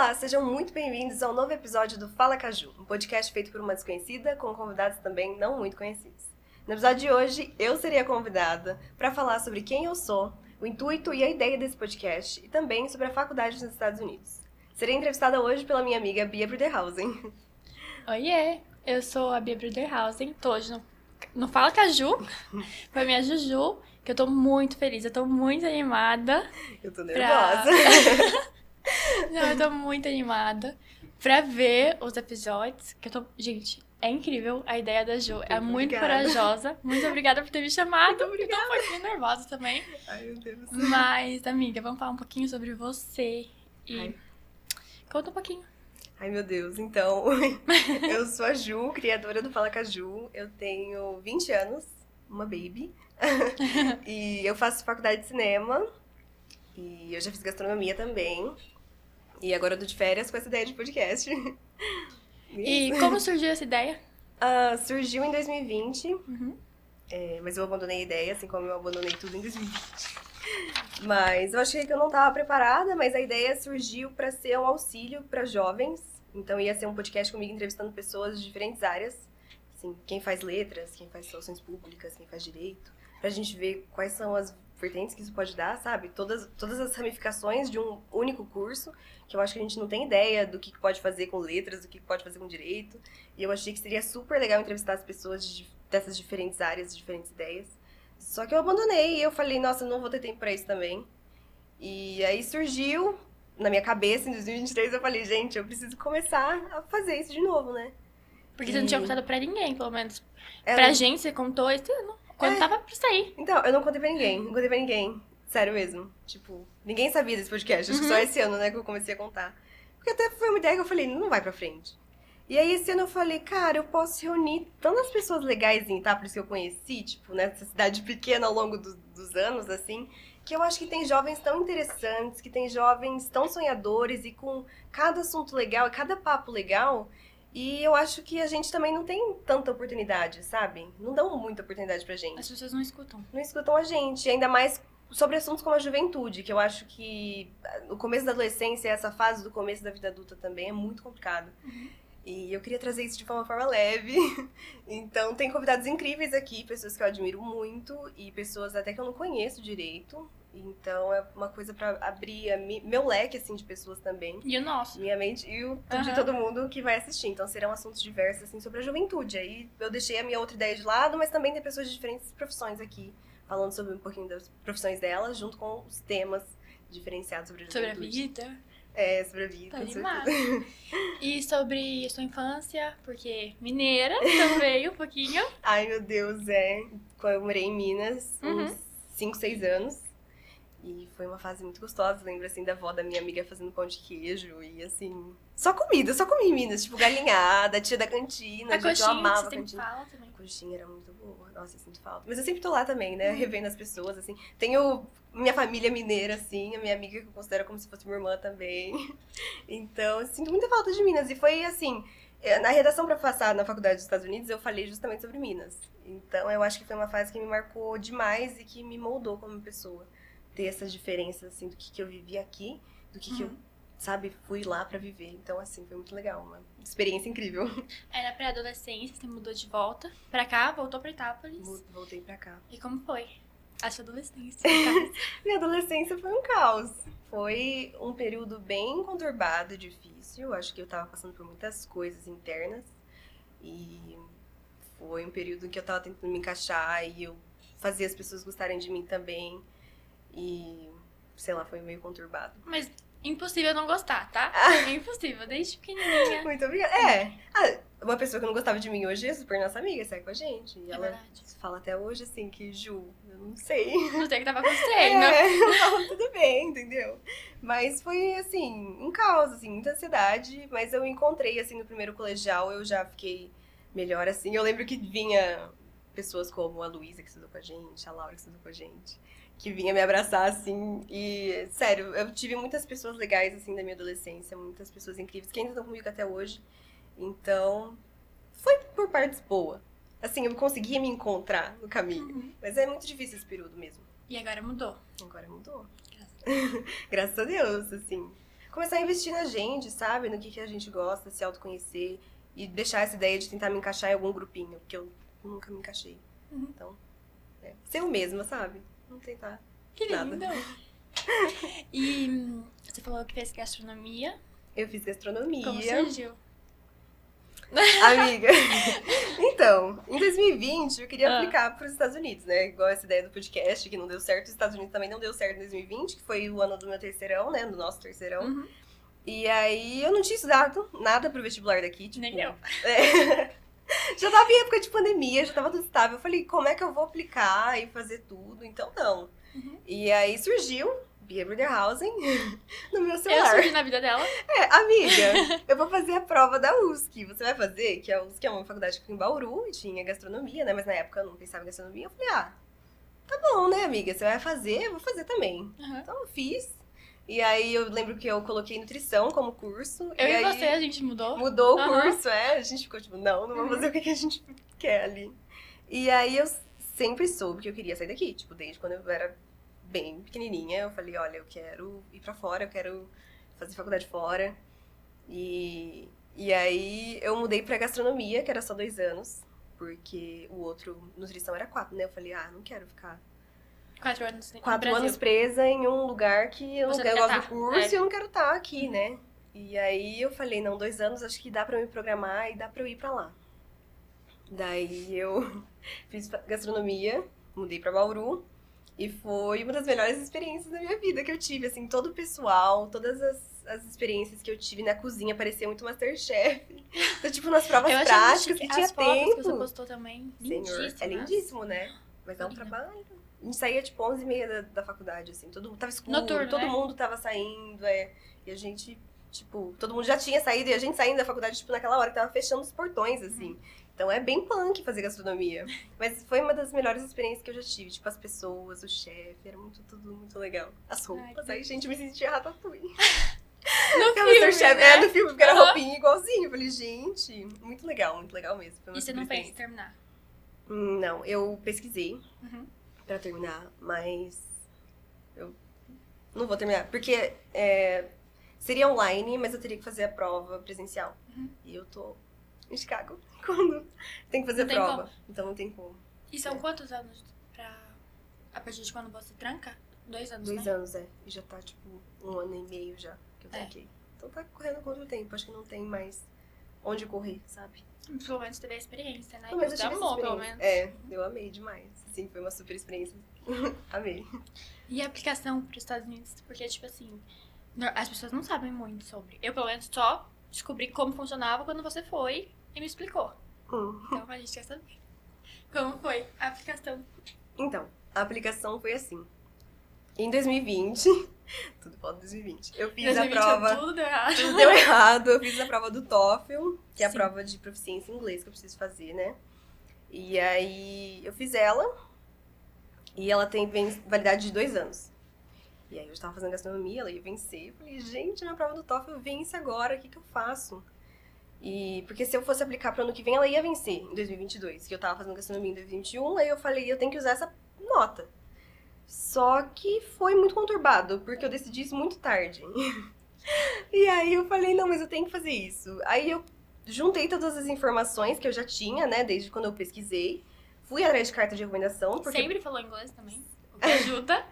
Olá, sejam muito bem-vindos ao novo episódio do Fala Caju, um podcast feito por uma desconhecida com convidados também não muito conhecidos. No episódio de hoje, eu serei a convidada para falar sobre quem eu sou, o intuito e a ideia desse podcast e também sobre a faculdade nos Estados Unidos. Serei entrevistada hoje pela minha amiga Bia Bruderhausen. Oiê, eu sou a Bia Bruderhausen, tô hoje no Fala Caju, com a minha Juju, que eu tô muito feliz, eu tô muito animada. Eu tô nervosa. Não, eu tô muito animada pra ver os episódios, que eu tô... Gente, é incrível a ideia da Ju, é muito corajosa. Muito obrigada por ter me chamado. Eu tô um pouquinho nervosa também. Ai, meu Deus. Mas, amiga, vamos falar um pouquinho sobre você e conta um pouquinho. Ai, meu Deus. Então, eu sou a Ju, criadora do Fala Caju. Eu tenho 20 anos, uma baby. E eu faço faculdade de cinema. E eu já fiz gastronomia também. E agora eu tô de férias com essa ideia de podcast. E como surgiu essa ideia? Surgiu em 2020. Mas eu abandonei a ideia, assim como eu abandonei tudo em 2020. Mas eu achei que eu não estava preparada, mas a ideia surgiu para ser um auxílio para jovens. Então ia ser um podcast comigo entrevistando pessoas de diferentes áreas. Assim, quem faz letras, quem faz relações públicas, quem faz direito. Pra gente ver quais são as vertentes que isso pode dar, sabe? Todas as ramificações de um único curso, que eu acho que a gente não tem ideia do que pode fazer com letras, do que pode fazer com direito. E eu achei que seria super legal entrevistar as pessoas dessas diferentes áreas, diferentes ideias. Só que eu abandonei e eu falei, nossa, eu não vou ter tempo pra isso também. E aí surgiu na minha cabeça, em 2023, eu falei, gente, eu preciso começar a fazer isso de novo, né? Porque você não tinha contado pra ninguém, pelo menos. Pra gente, você contou esse ano, quando tava pra sair. Então, eu não contei pra ninguém. Sério mesmo. Tipo, ninguém sabia desse podcast. Acho que só esse ano, né, que eu comecei a contar. Porque até foi uma ideia que eu falei, não vai pra frente. E aí esse ano eu falei, cara, eu posso reunir tantas pessoas legais em Itápolis que eu conheci, tipo, nessa cidade pequena ao longo dos anos, assim, que eu acho que tem jovens tão interessantes, que tem jovens tão sonhadores e com cada assunto legal e cada papo legal. E eu acho que a gente também não tem tanta oportunidade, sabe? Não dão muita oportunidade pra gente. As pessoas não escutam. Não escutam a gente, ainda mais sobre assuntos como a juventude, que eu acho que o começo da adolescência, essa fase do começo da vida adulta também é muito complicado. E eu queria trazer isso de uma forma leve. Então tem convidados incríveis aqui, pessoas que eu admiro muito e pessoas até que eu não conheço direito. Então é uma coisa pra abrir meu leque, assim, de pessoas também. E o nosso. Minha mente e o de todo mundo que vai assistir. Então serão assuntos diversos, assim, sobre a juventude. Aí eu deixei a minha outra ideia de lado, mas também tem pessoas de diferentes profissões aqui, falando sobre um pouquinho das profissões delas, junto com os temas diferenciados sobre a juventude. Sobre a vida. Sobre a vida. Tá animada. E sobre a sua infância, porque mineira, então veio um pouquinho. Ai, meu Deus, Quando eu morei em Minas, uns 5, 6 anos. E foi uma fase muito gostosa. Lembro, assim, da avó da minha amiga fazendo pão de queijo. E, assim, só comi em Minas. Tipo, galinhada, tia da cantina. A coxinha, eu amava que você a cantina. fala também. A coxinha era muito boa. Nossa, eu sinto falta. Mas eu sempre tô lá também, né? Revendo as pessoas, assim. Tenho minha família mineira, assim. A minha amiga que eu considero como se fosse minha irmã também. Então, eu sinto muita falta de Minas. E foi, assim... Na redação pra passar na faculdade dos Estados Unidos, eu falei justamente sobre Minas. Então, eu acho que foi uma fase que me marcou demais e que me moldou como pessoa. Ter essas diferenças, assim, do que eu vivi aqui, do que eu, sabe, fui lá pra viver. Então, assim, foi muito legal, uma experiência incrível. Era pré-adolescência, você mudou de volta pra cá, voltou pra Itápolis. Voltei pra cá. E como foi a sua adolescência? Minha adolescência foi um caos. Foi um período bem conturbado e difícil. Acho que eu tava passando por muitas coisas internas. E foi um período em que eu tava tentando me encaixar e eu fazia as pessoas gostarem de mim também. E, sei lá, foi meio conturbado. Mas impossível não gostar, tá? É impossível, desde pequenininha. Muito obrigada. Uma pessoa que não gostava de mim hoje é super nossa amiga, sai com a gente. E ela fala até hoje, assim, que Ju, eu não sei. Não sei o que tava acontecendo. Eu falo, tudo bem, entendeu? Mas foi, assim, um caos, assim, muita ansiedade. Mas eu encontrei, assim, no primeiro colegial, eu já fiquei melhor, assim. Eu lembro que vinha pessoas como a Luísa, que estudou com a gente, a Laura, que estudou com a gente, que vinha me abraçar, assim, e, sério, eu tive muitas pessoas legais, assim, da minha adolescência, muitas pessoas incríveis, que ainda estão comigo até hoje, então, foi por partes boas. Assim, eu conseguia me encontrar no caminho, mas é muito difícil esse período mesmo. E agora mudou. Agora mudou. Graças a Deus, assim. começar a investir na gente, sabe? No que a gente gosta, se autoconhecer. E deixar essa ideia de tentar me encaixar em algum grupinho, porque eu nunca me encaixei. Então, ser eu mesma, sabe? Não tentar Que lindo! nada. E você falou que fez gastronomia. Eu fiz gastronomia. Como surgiu? Amiga, então, em 2020 eu queria aplicar para os Estados Unidos, né? Igual essa ideia do podcast, que não deu certo, os Estados Unidos também não deu certo em 2020, que foi o ano do meu terceirão, né? Do nosso terceirão. E aí eu não tinha estudado nada pro vestibular daqui, tipo... Nem eu. Já tava em época de pandemia, já tava tudo estável. Eu falei, como é que eu vou aplicar e fazer tudo? Então, não. E aí surgiu Bia Bruderhausen no meu celular. Eu surgi na vida dela. Amiga, eu vou fazer a prova da USC. Você vai fazer? Que a USC é uma faculdade aqui em Bauru e tinha gastronomia, né? Mas na época eu não pensava em gastronomia. Eu falei, tá bom, né, amiga? Você vai fazer? Eu vou fazer também. Então eu fiz. E aí eu lembro que eu coloquei nutrição como curso. Eu e aí você, a gente mudou. Mudou o curso, A gente ficou tipo, não vamos fazer o que a gente quer ali. E aí eu sempre soube que eu queria sair daqui. Tipo, desde quando eu era bem pequenininha, eu falei, olha, eu quero ir pra fora, eu quero fazer faculdade fora. E aí eu mudei pra gastronomia, que era só 2 anos, porque o outro, nutrição, era 4, né? Eu falei, não quero ficar 4 anos no 4 Brasil. anos presa em um lugar que eu não Você quero, não eu quer gosto do tá. curso e eu não quero estar aqui, né? E aí eu falei, não, 2 anos acho que dá pra eu me programar e dá pra eu ir pra lá. Daí eu fiz gastronomia, mudei pra Bauru. E foi uma das melhores experiências da minha vida que eu tive, assim, todo o pessoal, todas as experiências que eu tive na cozinha, parecia muito Masterchef. Então, tipo, nas provas práticas, que tinha as fotos tempo. que você postou também, Senhor, é lindíssimo, né? Mas dá um trabalho. A gente saía, tipo, 11h30 da faculdade, assim, tava escuro, Noturno, todo né? mundo tava saindo, e a gente, tipo, todo mundo já tinha saído, e a gente saindo da faculdade, tipo, naquela hora que tava fechando os portões, assim. Então é bem punk fazer gastronomia. Mas foi uma das melhores experiências que eu já tive. Tipo, as pessoas, o chefe, era tudo muito legal. As roupas, aí, gente, me sentia Ratatouille. No Aquela filme, Masterchef, né? no filme, porque era roupinha igualzinho. Eu falei, gente, muito legal mesmo. Foi uma E você não super pensa em terminar? Não, eu pesquisei pra terminar, mas eu não vou terminar. Porque seria online, mas eu teria que fazer a prova presencial. E eu tô em Chicago quando tem que fazer a prova. Como. Então não tem como. E são quantos anos a partir de quando você tranca? 2 anos, 2 né? anos, E já tá, tipo, 1 ano e meio já que eu tranquei. Então tá correndo contra o tempo. Acho que não tem mais onde correr, sabe? Pelo menos teve a experiência, né? Pelo menos Você eu tive amou, essa pelo experiência. menos. Eu amei demais. Assim, foi uma super experiência. Amei. E a aplicação para os Estados Unidos? Porque, tipo assim, as pessoas não sabem muito sobre. Eu, pelo menos, só descobri como funcionava quando você foi e me explicou. Então, a gente quer saber. Como foi a aplicação? Então, a aplicação foi assim. Em 2020, tudo fala de 2020, eu fiz a prova... Tudo deu errado. Tudo deu errado. Eu fiz a prova do TOEFL, que é a Sim. prova de proficiência em inglês que eu preciso fazer, né? E aí, eu fiz ela, e ela tem validade de 2 anos. E aí, eu estava fazendo gastronomia, ela ia vencer. Eu falei, gente, na prova do TOEFL vence agora, o que eu faço? Porque se eu fosse aplicar para o ano que vem, ela ia vencer em 2022, que eu tava fazendo gastronomia em 2021, aí eu falei, eu tenho que usar essa nota. Só que foi muito conturbado, porque eu decidi isso muito tarde. E aí eu falei, não, mas eu tenho que fazer isso. Aí eu juntei todas as informações que eu já tinha, né, desde quando eu pesquisei. Fui atrás de carta de recomendação, porque... Sempre falou inglês também, o que ajuda.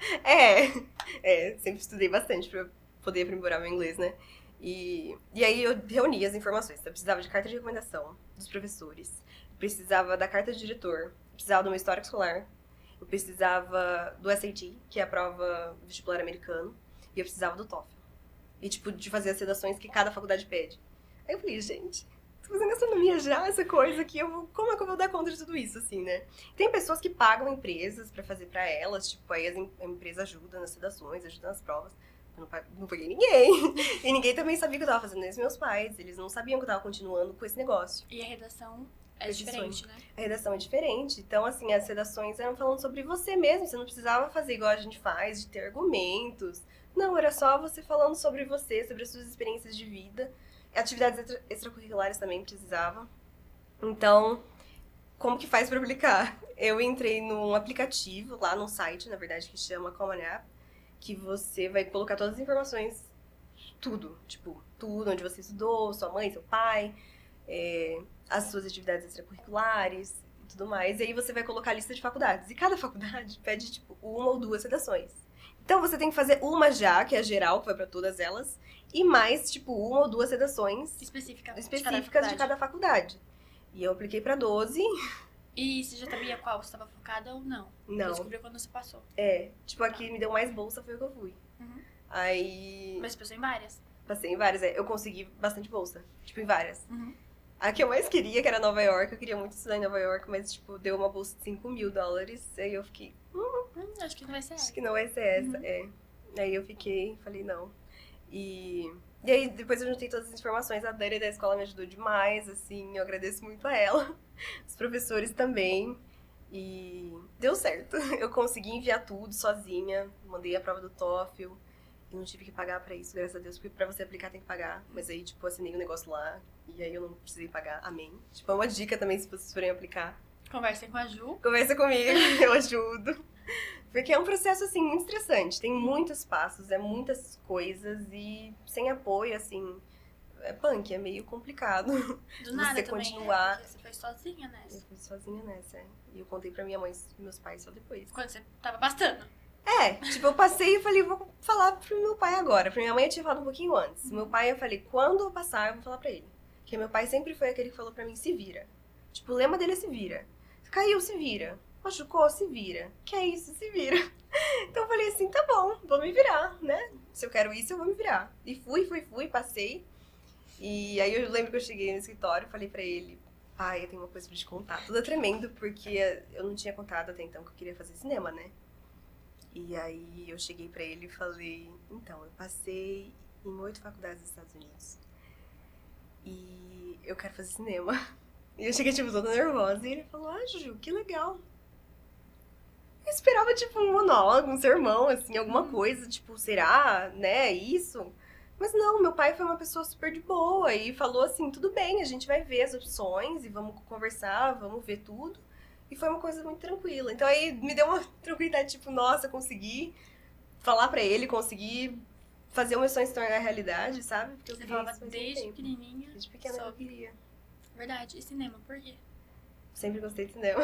Sempre estudei bastante pra poder aprimorar meu inglês, né? E aí eu reuni as informações. Eu precisava de carta de recomendação dos professores, precisava da carta de diretor, precisava do meu histórico escolar, eu precisava do SAT, que é a prova vestibular americano, e eu precisava do TOEFL. E, tipo, de fazer as redações que cada faculdade pede. Aí eu falei, gente, tô fazendo gastronomia já, essa coisa aqui, como é que eu vou dar conta de tudo isso, assim, né? Tem pessoas que pagam empresas pra fazer pra elas, tipo, aí a empresa ajuda nas redações, ajuda nas provas. Eu não paguei ninguém. E ninguém também sabia o que eu tava fazendo, nem os meus pais. Eles não sabiam que eu tava continuando com esse negócio. E a redação é diferente, né? A redação é diferente. Então, assim, as redações eram falando sobre você mesmo. Você não precisava fazer igual a gente faz, de ter argumentos. Não, era só você falando sobre você, sobre as suas experiências de vida. Atividades extracurriculares também precisava. Então, como que faz pra aplicar? Eu entrei num aplicativo, lá num site, na verdade, que chama Common App, que você vai colocar todas as informações tudo. Tipo, tudo, onde você estudou, sua mãe, seu pai, as suas atividades extracurriculares e tudo mais. E aí você vai colocar a lista de faculdades. E cada faculdade pede, tipo, 1 ou 2 redações. Então você tem que fazer uma já, que é a geral, que vai pra todas elas, e mais, tipo, 1 ou 2 redações Específicas de cada faculdade. E eu apliquei pra 12. E você já sabia qual você estava focada ou não? Não. Você descobriu quando você passou. Tipo, a que me deu mais bolsa foi o que eu fui. Uhum. Aí... Mas você passou em várias? Passei em várias, eu consegui bastante bolsa. Tipo, em várias. Uhum. A que eu mais queria, que era Nova York, eu queria muito estudar em Nova York, mas, tipo, deu uma bolsa de $5.000. Aí eu fiquei, Acho que não vai ser essa. acho que não vai ser essa, Aí eu fiquei, falei, não. E aí, depois eu juntei todas as informações. A Dani da escola me ajudou demais, assim, eu agradeço muito a ela. Os professores também. E deu certo. Eu consegui enviar tudo sozinha, mandei a prova do TOEFL. E não tive que pagar pra isso, graças a Deus, porque pra você aplicar tem que pagar. Mas aí, tipo, assinei um negócio lá, e aí eu não precisei pagar, amém. Tipo, é uma dica também, se vocês forem aplicar. Conversem com a Ju. Conversa comigo, eu ajudo. Porque é um processo, assim, muito estressante. Tem muitos passos, muitas coisas, e sem apoio, assim, é punk, é meio complicado. Do nada você também, continuar. porque você foi sozinha Eu nessa. fui sozinha nessa, E eu contei pra minha mãe e meus pais só depois. Quando você tava passando. Tipo, eu passei e falei, vou falar pro meu pai agora. Pra minha mãe eu tinha falado um pouquinho antes. Meu pai, eu falei, quando eu passar, eu vou falar pra ele. Porque meu pai sempre foi aquele que falou pra mim, se vira. Tipo, o lema dele é se vira. Caiu, se vira. Machucou, se vira. Que é isso, se vira. Então eu falei assim, tá bom, vou me virar, né? Se eu quero isso, eu vou me virar. E fui, passei. E aí eu lembro que eu cheguei no escritório e falei pra ele, pai, eu tenho uma coisa pra te contar. Toda tremendo, porque eu não tinha contado até então que eu queria fazer cinema, né? E aí eu cheguei pra ele e falei, então, eu passei em 8 faculdades dos Estados Unidos. E eu quero fazer cinema. E eu cheguei, tipo, toda nervosa. E ele falou, Juju, que legal. Eu esperava, tipo, um monólogo, um sermão, assim, alguma coisa, tipo, será, né, isso? Mas não, meu pai foi uma pessoa super de boa e falou assim, tudo bem, a gente vai ver as opções e vamos conversar, vamos ver tudo. E foi uma coisa muito tranquila. Então aí me deu uma tranquilidade, tipo, nossa, consegui falar pra ele, consegui fazer o meu sonho se tornar realidade, sabe? Porque eu Você queria falava isso faz desde muito tempo. pequenininha. Desde pequena que eu queria. Verdade. E cinema, por quê? Sempre gostei de cinema.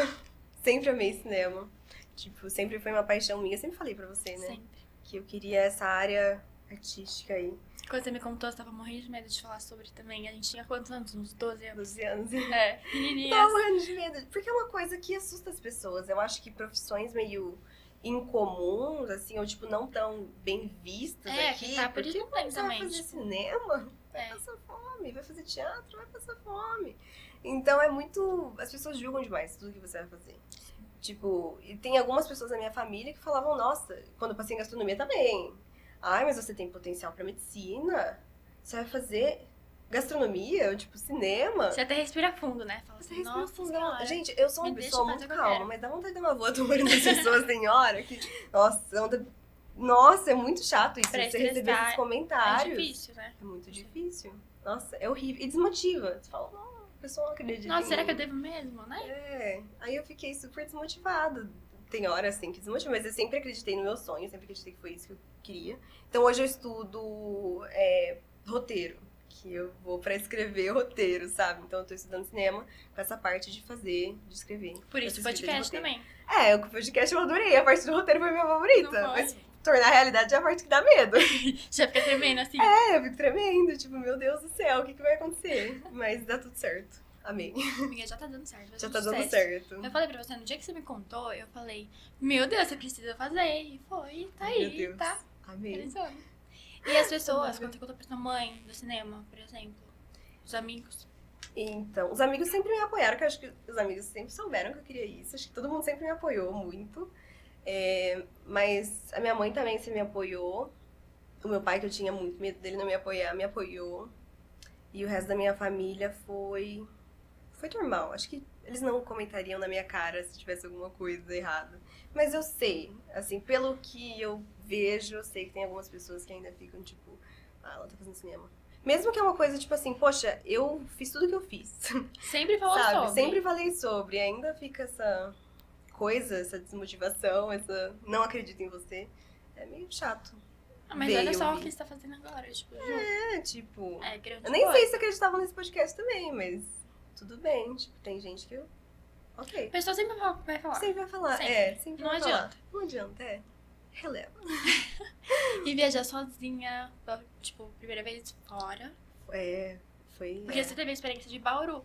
Sempre amei cinema. Tipo, sempre foi uma paixão minha. Sempre falei pra você, né? Sempre. Que eu queria essa área artística aí. Quando você me contou, você tava morrendo de medo de falar sobre também. A gente tinha quantos anos? Uns 12 anos? 12 anos. É, pequenininhas. Tava morrendo de medo. Porque é uma coisa que assusta as pessoas. Eu acho que profissões meio incomuns, assim, ou tipo, não tão bem vistas aqui. Que tá por isso não tem você vai também. fazer Tipo, cinema? Vai passar fome. Vai fazer teatro? Vai passar fome. Então é muito... As pessoas julgam demais tudo que você vai fazer. Tipo, e tem algumas pessoas da minha família que falavam, nossa, quando eu passei em gastronomia também. Ai, mas você tem potencial pra medicina? Você vai fazer gastronomia? Ou, tipo, cinema? você até respira fundo, né? Fala Você assim, respira nossa fundo. senhora. Gente, eu sou uma Me deixa pessoa fazer muito o que eu calma, quero. mas dá vontade de dar uma voadora nas pessoas, tem hora que... Nossa, é muito chato isso, Pra você receber estressar, esses comentários. É difícil, né? É muito difícil. Nossa, é horrível. E desmotiva. Você fala, não, a pessoa não acredita Nossa, em será mim. que eu devo mesmo, né? Aí eu fiquei super desmotivada. Tem hora, assim, que desmotiva, mas eu sempre acreditei no meu sonho, sempre acreditei que foi isso que eu queria. Então hoje eu estudo roteiro, que eu vou pra escrever roteiro, sabe? Então eu tô estudando cinema com essa parte de fazer, de escrever. Por isso, essa escrita de podcast roteiro. também. O podcast eu adorei, a parte do roteiro foi a minha favorita. Não foi? Mas tornar a realidade é a parte que dá medo. Já fica tremendo assim. Eu fico tremendo, tipo, meu Deus do céu, o que vai acontecer? Mas dá tudo certo. Amém. Amiga, já tá dando certo. Já tá dando certo. Eu falei pra você, no dia que você me contou, eu falei, meu Deus, você precisa fazer. E foi, tá aí, Meu Deus. tá Amém. realizando. E as pessoas, quando você contou pra sua mãe do cinema, por exemplo, os amigos. Então, os amigos sempre me apoiaram, que eu acho que os amigos sempre souberam que eu queria isso. Acho que todo mundo sempre me apoiou muito. Mas a minha mãe também sempre me apoiou. O meu pai, que eu tinha muito medo dele não me apoiar, me apoiou. E o resto da minha família foi normal. Acho que eles não comentariam na minha cara se tivesse alguma coisa errada. Mas eu sei, assim, pelo que eu vejo, eu sei que tem algumas pessoas que ainda ficam tipo, ela tá fazendo cinema. Mesmo que é uma coisa tipo assim, poxa, eu fiz tudo que eu fiz. Sempre falou Sabe? sobre. Sempre falei sobre. Ainda fica essa coisa, essa desmotivação, essa não acredito em você. É meio chato. Mas veio olha só o ouvir. que você tá fazendo agora, tipo, Tipo... é grande Eu nem coisa. sei se acreditavam nesse podcast também, mas tudo bem. Tipo, tem gente que eu... Ok. A pessoa sempre vai falar. Sempre vai falar. Sempre. Sempre Não vai adianta. falar. Não adianta, releva. E viajar sozinha, tipo, primeira vez fora. Foi... Porque você teve a experiência de Bauru.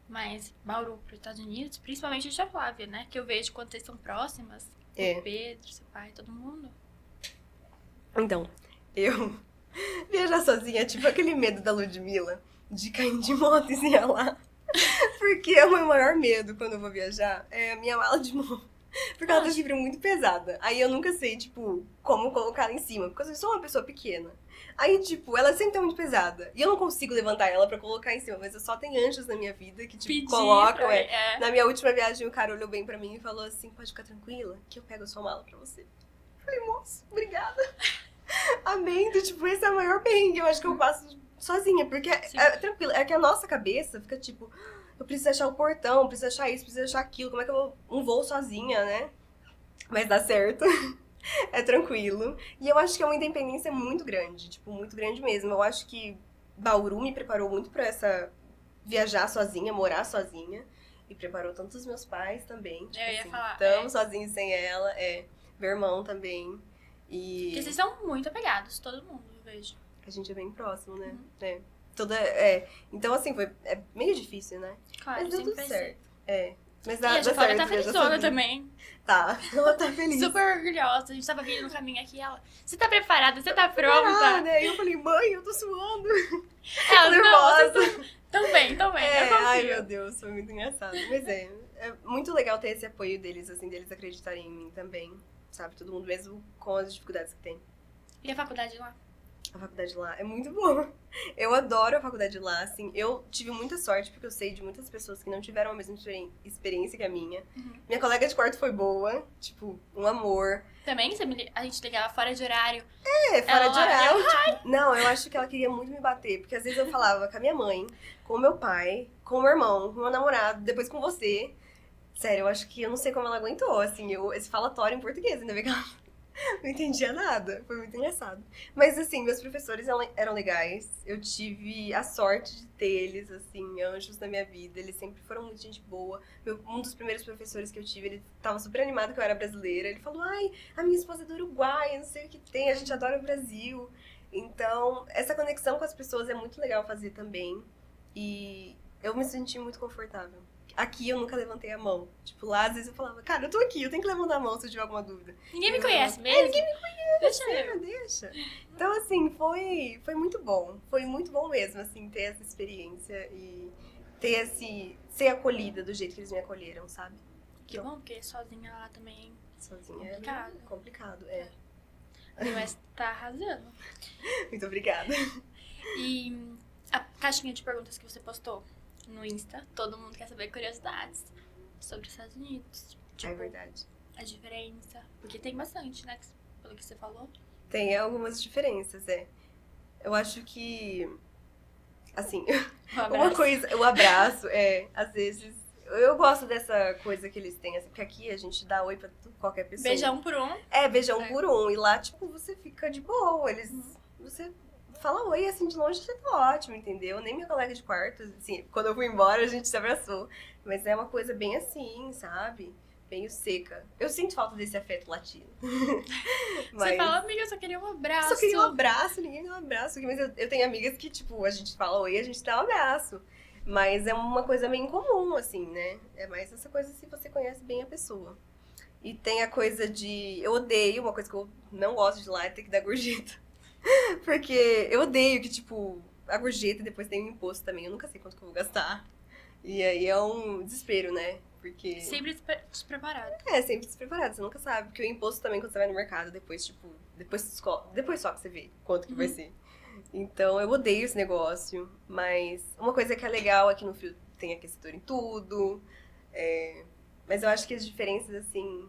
Mas Bauru pros Estados Unidos, principalmente de Flávia, né? Que eu vejo quando vocês são próximas. O Pedro, seu pai, todo mundo. Então, eu viajar sozinha é tipo aquele medo da Ludmilla de cair de moto e ir lá. Porque é o meu maior medo quando eu vou viajar, é a minha mala de mão. Porque ela tá sempre muito pesada. Aí eu nunca sei, tipo, como colocar ela em cima. Porque eu sou uma pessoa pequena. Aí, tipo, ela sempre tá muito pesada. E eu não consigo levantar ela pra colocar em cima. Mas eu só tenho anjos na minha vida que, tipo, Pedir colocam. pra- Na minha última viagem, o cara olhou bem pra mim e falou assim: pode ficar tranquila, que eu pego a sua mala pra você. Eu falei, moço, obrigada. Amém. Tipo, esse é o maior perrengue. Eu acho que eu passo sozinha. Porque é tranquilo. É que a nossa cabeça fica, tipo... Eu preciso achar o portão, preciso achar isso, preciso achar aquilo. Como é que eu vou um voo sozinha, né? Mas dá certo. É tranquilo. E eu acho que é uma independência muito grande. Tipo, muito grande mesmo. Eu acho que Bauru me preparou muito pra essa... Viajar sozinha, morar sozinha. E preparou tanto os meus pais também. Tipo, Eu ia falar, tamo sozinhos sem ela. Meu irmão também. E... Porque vocês são muito apegados, todo mundo, eu vejo. A gente é bem próximo, né? Então, assim, é meio difícil, né? Claro, Mas deu sempre tudo vai ser. certo. Mas E dá a certo. Flávia tá viajar felizona sozinha. também. Tá, ela tá feliz. Super orgulhosa. A gente tava vindo no caminho aqui e ela... Você tá preparada? Você tá pronta? Ah, né? Eu falei, mãe, eu tô suando. Ela, não, nervosa. Tão bem, eu confio. Ai, meu Deus, foi muito engraçado. Mas é muito legal ter esse apoio deles, assim, deles acreditarem em mim também. Sabe? Todo mundo mesmo com as dificuldades que tem. E a faculdade lá? A faculdade lá é muito boa. Eu adoro a faculdade lá, assim. Eu tive muita sorte, porque eu sei de muitas pessoas que não tiveram a mesma experiência que a minha. Minha colega de quarto foi boa, tipo, um amor. Também a gente ligava fora de horário. Fora de horário. Ela, Tipo, não, eu acho que ela queria muito me bater, porque às vezes eu falava com a minha mãe, com o meu pai, com o meu irmão, com o meu namorado, depois com você. Sério, eu acho que eu não sei como ela aguentou, assim, esse falatório em português, ainda bem que ela não entendia nada. Foi muito engraçado. Mas, assim, meus professores eram legais. Eu tive a sorte de ter eles, assim, anjos na minha vida. Eles sempre foram muito gente boa. Um dos primeiros professores que eu tive, ele tava super animado que eu era brasileira. Ele falou, ai, a minha esposa é do Uruguai, não sei o que tem, a gente adora o Brasil. Então, essa conexão com as pessoas é muito legal fazer também. E eu me senti muito confortável. Aqui eu nunca levantei a mão. Tipo, lá às vezes eu falava, cara, eu tô aqui, eu tenho que levantar a mão se eu tiver alguma dúvida. Ninguém me conhece mesmo? Ninguém me conhece. Deixa eu. Deixa. Então, assim, foi muito bom. Foi muito bom mesmo, assim, ter essa experiência e ter ser acolhida do jeito que eles me acolheram, sabe? Que bom, porque sozinha lá também Sozinha complicado. é complicado, Mas tá arrasando. Muito obrigada. E a caixinha de perguntas que você postou no Insta, todo mundo quer saber curiosidades sobre os Estados Unidos. Tipo, É verdade. a diferença. Porque tem bastante, né? Pelo que você falou. Tem algumas diferenças, Eu acho que, assim, o abraço, às vezes, eu gosto dessa coisa que eles têm, assim, porque aqui a gente dá oi pra qualquer pessoa. Beija um por um. Beija um por um, e lá, tipo, você fica de boa, você fala oi, assim, de longe você tá ótimo, entendeu? Nem minha colega de quarto, assim, quando eu fui embora a gente se abraçou, mas é uma coisa bem assim, sabe? Meio seca. Eu sinto falta desse afeto latino. Você fala, amiga, eu só queria um abraço. Só queria um abraço, ninguém dá um abraço. Mas eu tenho amigas que, tipo, a gente fala oi e a gente dá um abraço. Mas é uma coisa meio incomum, assim, né? É mais essa coisa se você conhece bem a pessoa. E tem a coisa de... Eu odeio, uma coisa que eu não gosto de lá é ter que dar gorjeta. Porque eu odeio que, tipo, a gorjeta depois tem um imposto também. Eu nunca sei quanto que eu vou gastar. E aí é um desespero, né? Porque... Sempre despreparado. Sempre despreparado. Você nunca sabe. Porque o imposto também, quando você vai no mercado, depois só que você vê quanto que vai ser. Então, eu odeio esse negócio. Mas uma coisa que é legal é que no Frio tem aquecedor em tudo. Mas eu acho que as diferenças, assim,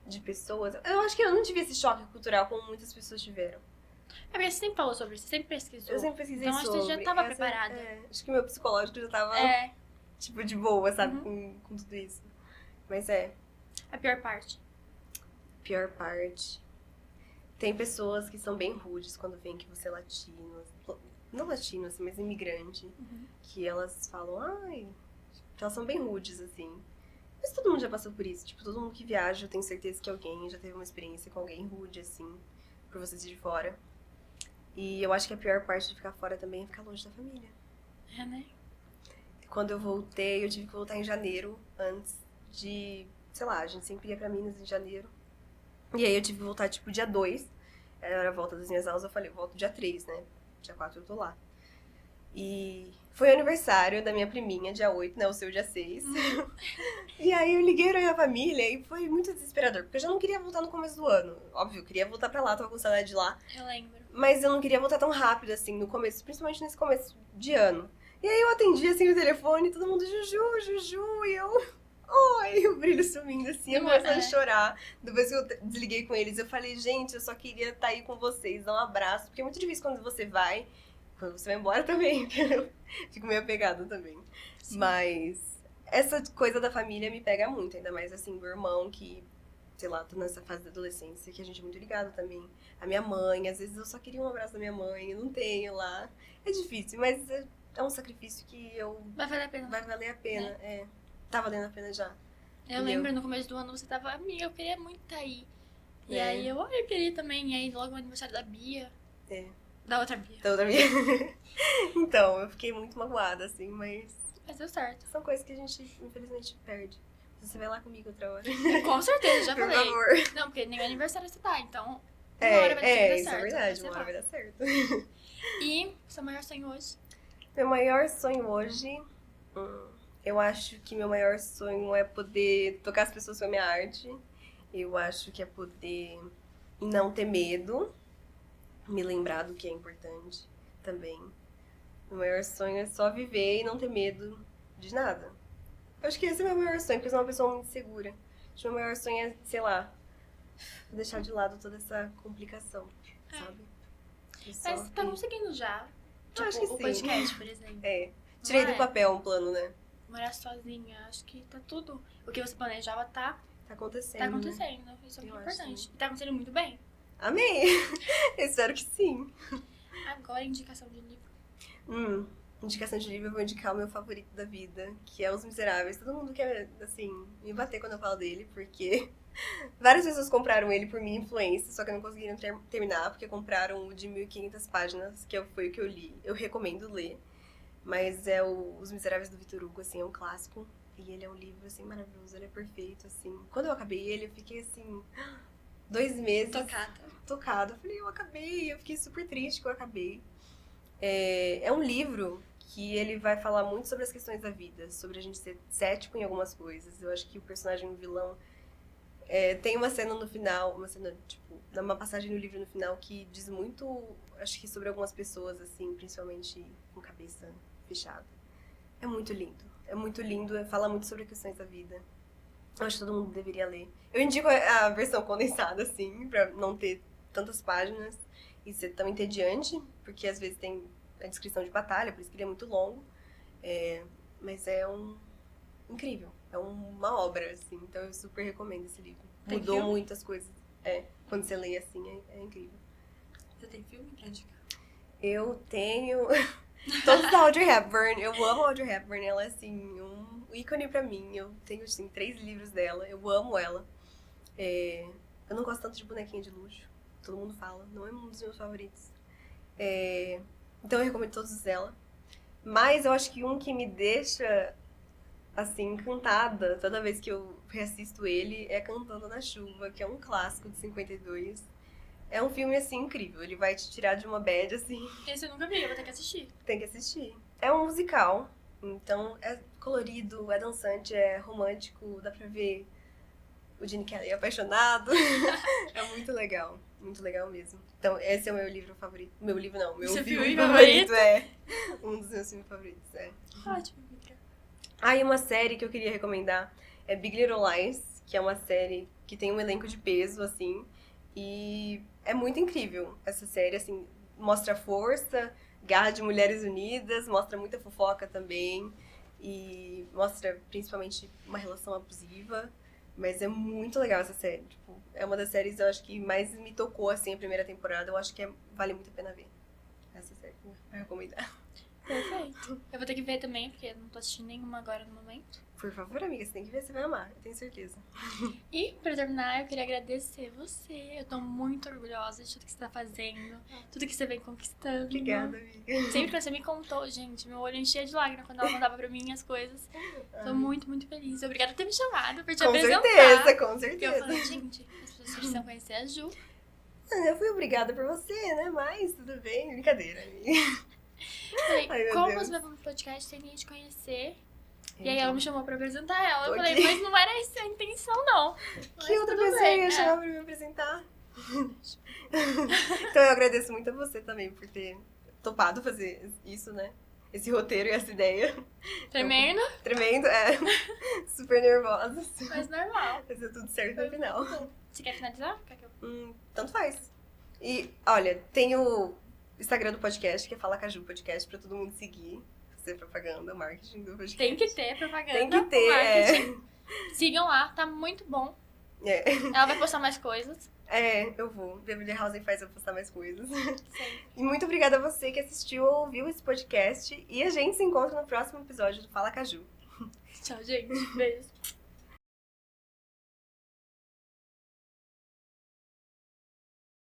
de pessoas... Eu acho que eu não tive esse choque cultural como muitas pessoas tiveram. Porque você sempre falou sobre isso, você sempre pesquisou. Eu sempre pesquisei então, sobre. Então, acho que você já tava preparada. Acho que meu psicológico já tava, tipo, de boa, sabe? Com tudo isso. Mas A pior parte? Pior parte... Tem pessoas que são bem rudes quando veem que você é latino. Não latino, assim, mas imigrante. Que elas falam, ai... Que elas são bem rudes, assim. Mas todo mundo já passou por isso. Tipo, todo mundo que viaja, eu tenho certeza que alguém já teve uma experiência com alguém rude, assim. Por você ser de fora. E eu acho que a pior parte de ficar fora também é ficar longe da família. É, né? Quando eu voltei, eu tive que voltar em janeiro, antes de... Sei lá, a gente sempre ia pra Minas em janeiro. E aí eu tive que voltar, tipo, dia 2. Era a volta das minhas aulas, eu falei, eu volto dia 3, né? Dia 4 eu tô lá. E foi o aniversário da minha priminha, dia 8, né? O seu dia 6. E aí eu liguei pra minha família e foi muito desesperador. Porque eu já não queria voltar no começo do ano. Óbvio, eu queria voltar pra lá, tava com saudade de lá. Eu lembro. Mas eu não queria voltar tão rápido, assim, no começo. Principalmente nesse começo de ano. E aí eu atendi, assim, o telefone, todo mundo, Juju, Juju, e eu... Oi, o brilho sumindo, assim, eu comecei a chorar. Depois que eu desliguei com eles, eu falei, gente, eu só queria estar aí com vocês, dar um abraço. Porque é muito difícil quando você vai embora também, eu fico meio apegada também. Sim. Mas essa coisa da família me pega muito, ainda mais, assim, meu irmão, que, sei lá, tô nessa fase da adolescência, que a gente é muito ligado também. A minha mãe, às vezes eu só queria um abraço da minha mãe, eu não tenho lá. É difícil, mas é um sacrifício que eu... Vai valer a pena. Vai valer a pena, é. Tá valendo a pena já. Eu lembro, no começo do ano você tava, amiga, eu queria muito estar aí. E aí eu queria também, e aí logo o aniversário da Bia. Da outra Bia. Da outra Bia. Então, eu fiquei muito magoada, assim, mas... Mas deu certo. São coisas que a gente, infelizmente, perde. Você vai lá comigo outra hora. Com certeza, já falei. Por favor. Não, porque nem o aniversário você tá, então... Uma hora vai ter que dar certo. Isso é verdade, uma hora vai dar certo. E seu maior sonho hoje? Meu maior sonho hoje... Eu acho que meu maior sonho é poder tocar as pessoas com a minha arte. Eu acho que é poder não ter medo. Me lembrar do que é importante também. Meu maior sonho é só viver e não ter medo de nada. Eu acho que esse é o meu maior sonho, porque eu sou uma pessoa muito segura. Acho que o meu maior sonho é, sei lá, deixar de lado toda essa complicação, sabe? Mas você tá conseguindo já. Tipo, acho que o sim. podcast, por exemplo. Tirei do papel um plano, né? Morar sozinha, acho que tá tudo... O que você planejava tá acontecendo. Tá acontecendo, né? Isso é muito importante. E tá acontecendo muito bem. Amei! Espero que sim. Agora, indicação de livro. Indicação de livro, eu vou indicar o meu favorito da vida, que é Os Miseráveis. Todo mundo quer, assim, me bater quando eu falo dele, porque várias pessoas compraram ele por minha influência, só que não conseguiram terminar, porque compraram o de 1.500 páginas, que foi o que eu li. Eu recomendo ler. Mas é Os Miseráveis do Victor Hugo, assim, é um clássico. E ele é um livro, assim, maravilhoso, ele é perfeito, assim. Quando eu acabei ele, eu fiquei, assim, 2 meses... Tocada. Eu falei, eu acabei, eu fiquei super triste que eu acabei. É um livro que ele vai falar muito sobre as questões da vida, sobre a gente ser cético em algumas coisas. Eu acho que o personagem, o vilão, tem uma cena no final, uma passagem no livro no final que diz muito, acho que sobre algumas pessoas, assim, principalmente com cabeça fechada. É muito lindo, fala muito sobre as questões da vida. Eu acho que todo mundo deveria ler. Eu indico a versão condensada, assim, pra não ter tantas páginas e ser tão entediante, porque às vezes tem a descrição de batalha, por isso que ele é muito longo. Mas é incrível, é uma obra, assim, então eu super recomendo esse livro. Mudou muitas coisas. Quando você lê assim, é incrível. Você tem filme pra indicar? Eu tenho... Todos da Audrey Hepburn. Eu amo a Audrey Hepburn. Ela é, assim, um ícone pra mim. Eu tenho, assim, 3 livros dela. Eu amo ela. Eu não gosto tanto de bonequinha de luxo. Todo mundo fala. Não é um dos meus favoritos. Então eu recomendo todos dela. Mas eu acho que um que me deixa, assim, encantada toda vez que eu reassisto ele é Cantando na Chuva, que é um clássico de 52. É um filme, assim, incrível. Ele vai te tirar de uma bad, assim. Esse eu nunca vi, eu vou ter que assistir. Tem que assistir. É um musical, então é colorido, é dançante, é romântico, dá pra ver o Gene Kelly apaixonado. É muito legal mesmo. Então, esse é o meu livro favorito. Meu livro não, meu filme favorito um dos meus filmes favoritos, Ótimo, Mika. E uma série que eu queria recomendar é Big Little Lies, que é uma série que tem um elenco de peso, assim, e é muito incrível essa série, assim, mostra a força, garra de mulheres unidas, mostra muita fofoca também, e mostra principalmente uma relação abusiva, Mas é muito legal essa série. Tipo, é uma das séries, eu acho, que mais me tocou, assim, a primeira temporada. Eu acho que vale muito a pena ver. Essa série, vai recomendar. Perfeito. Eu vou ter que ver também, porque eu não tô assistindo nenhuma agora no momento. Por favor, amiga, você tem que ver, você vai amar, eu tenho certeza. E, pra terminar, eu queria agradecer você. Eu tô muito orgulhosa de tudo que você tá fazendo, tudo que você vem conquistando. Obrigada, amiga. Sempre que você me contou, gente, meu olho enchia de lágrimas quando ela mandava pra mim as coisas. Tô muito, muito feliz. Obrigada por ter me chamado, por te apresentar. Com Porque certeza. eu falei, gente, as pessoas precisam conhecer a Ju. Eu fui obrigada por você, né? Mas tudo bem, brincadeira, amiga. Falei, Ai, meu como Deus. você vai pro podcast sem ninguém te conhecer? E aí ela me chamou pra apresentar ela. Eu Tô falei, aqui. mas não era essa a intenção, não. Que Mas outra tudo pessoa bem, ia é. chamar pra me apresentar? Então eu agradeço muito a você também por ter topado fazer isso, né? Esse roteiro e essa ideia. Tremendo, Tremendo, super nervosa. mas normal. Mas deu tudo certo no final. Você quer finalizar? Quer que eu... Tanto faz. E, olha, tem o Instagram do podcast, que é Fala Caju Podcast, pra todo mundo seguir. Fazer propaganda, marketing do podcast. Tem que ter propaganda. Tem que ter, marketing. Sigam lá, tá muito bom. É. Ela vai postar mais coisas. Eu vou. Beverly House faz eu postar mais coisas. Sim. E muito obrigada a você que assistiu ou ouviu esse podcast. E a gente se encontra no próximo episódio do Fala Caju. Tchau, gente. Beijo.